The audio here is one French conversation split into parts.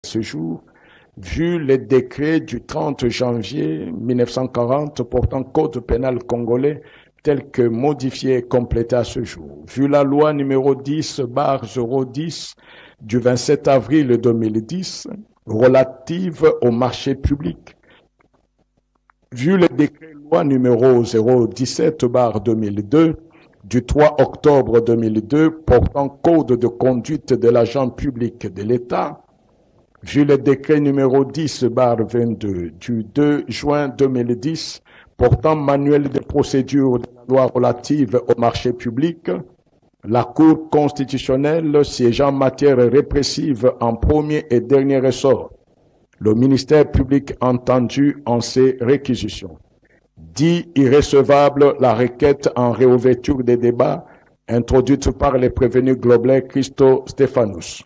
ce jour, vu les décrets du 30 janvier 1940 portant code pénal congolais tel que modifié et complété à ce jour, vu la loi numéro 10/010 du 27 avril 2010 relative au marché public, vu le décret loi numéro 017/2002 du 3 octobre 2002 portant code de conduite de l'agent public de l'État, vu le décret numéro 10/22 du 2 juin 2010 portant manuel de procédure de la loi relative au marché public, la Cour constitutionnelle siégeant en matière répressive en premier et dernier ressort, le ministère public entendu en ces réquisitions. Dit irrecevable la requête en réouverture des débats introduite par les prévenus Globler Christo Stéphanous.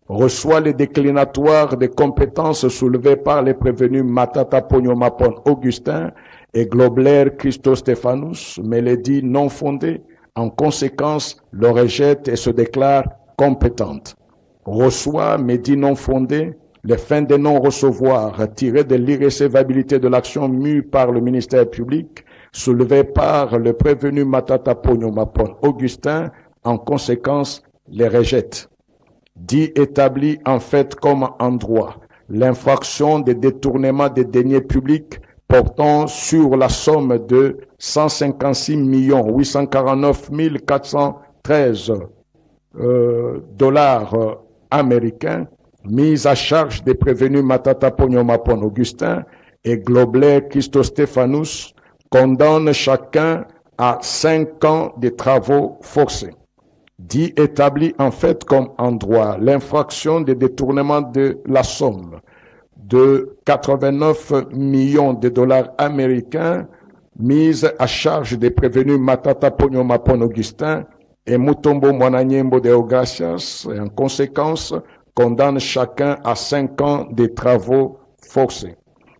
Reçoit les déclinatoires des compétences soulevées par les prévenus Matata Pogno-Mapon Augustin et Globler Christo Stéphanous, mais les dit non fondées. En conséquence, le rejette et se déclare compétente. Reçoit, mais dit non fondées, les fins de non-recevoir tirées de l'irrécevabilité de l'action mue par le ministère public, soulevée par le prévenu Matata Pogno-Mapon Augustin, en conséquence, les rejette. Dit établi en fait comme en droit l'infraction des détournements des deniers publics portant sur la somme de 156 849 413 dollars américains mise à charge des prévenus Matata Pogno-Mapon Augustin et Globler Christo Stéphanous, condamne chacun à 5 ans de travaux forcés. Dit établi en fait comme en droit l'infraction de détournement de la somme de 89 millions de dollars américains mise à charge des prévenus Matata Pogno-Mapon Augustin et Mutombo Mwananyembo Deogracias, et en conséquence condamne chacun à 5 ans de travaux forcés.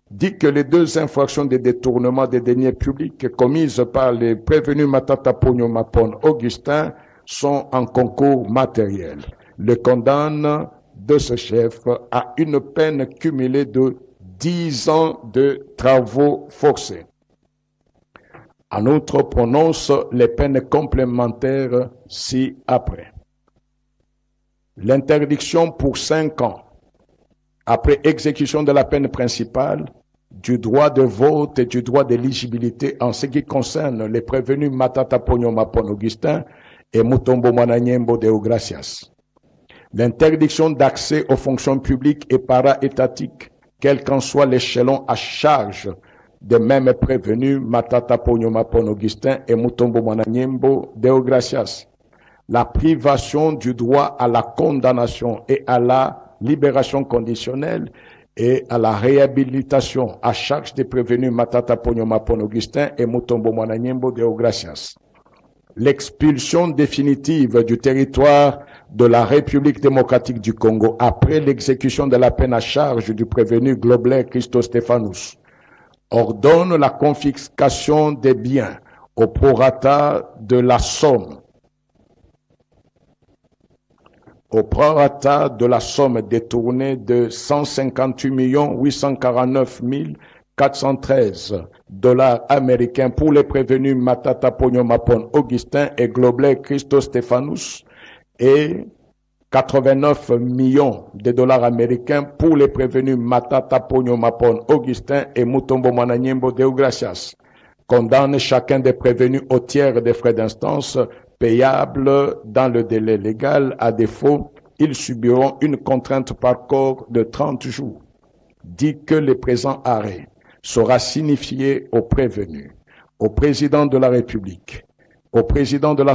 Dit que les deux infractions de détournement des deniers publics commises par les prévenus Matata Pogno-Mapon Augustin sont en concours matériel. Le condamne de ce chef à une peine cumulée de 10 ans de travaux forcés. En outre, prononce les peines complémentaires ci-après. L'interdiction pour 5 ans, après exécution de la peine principale, du droit de vote et du droit d'éligibilité en ce qui concerne les prévenus Matata Pogno-Mapon Augustin et Mutombo Mwananyembo Deogracias. L'interdiction d'accès aux fonctions publiques et para-étatiques, quel qu'en soit l'échelon à charge des mêmes prévenus Matata Pogno-Mapon Augustin et Mutombo Mwananyembo Deogracias. La privation du droit à la condamnation et à la libération conditionnelle et à la réhabilitation à charge des prévenus Matata Pogno-Mapon Augustin et Mutombo Mwananyembo Deogracias. L'expulsion définitive du territoire de la République démocratique du Congo après l'exécution de la peine à charge du prévenu Globler Christo Stéphanous. Ordonne la confiscation des biens au prorata de la somme détournée de 158 849 413 dollars américains pour les prévenus Matata Pogno-Mapon Augustin et Globler Christo Stéphanous et 89 millions de dollars américains pour les prévenus Matata Pogno-Mapon Augustin et Mutombo Mwananyembo Deogracias. Condamne chacun des prévenus au tiers des frais d'instance payables dans le délai légal. À défaut, ils subiront une contrainte par corps de 30 jours. Dit que le présent arrêt sera signifié au prévenu, au président de la République, au président de la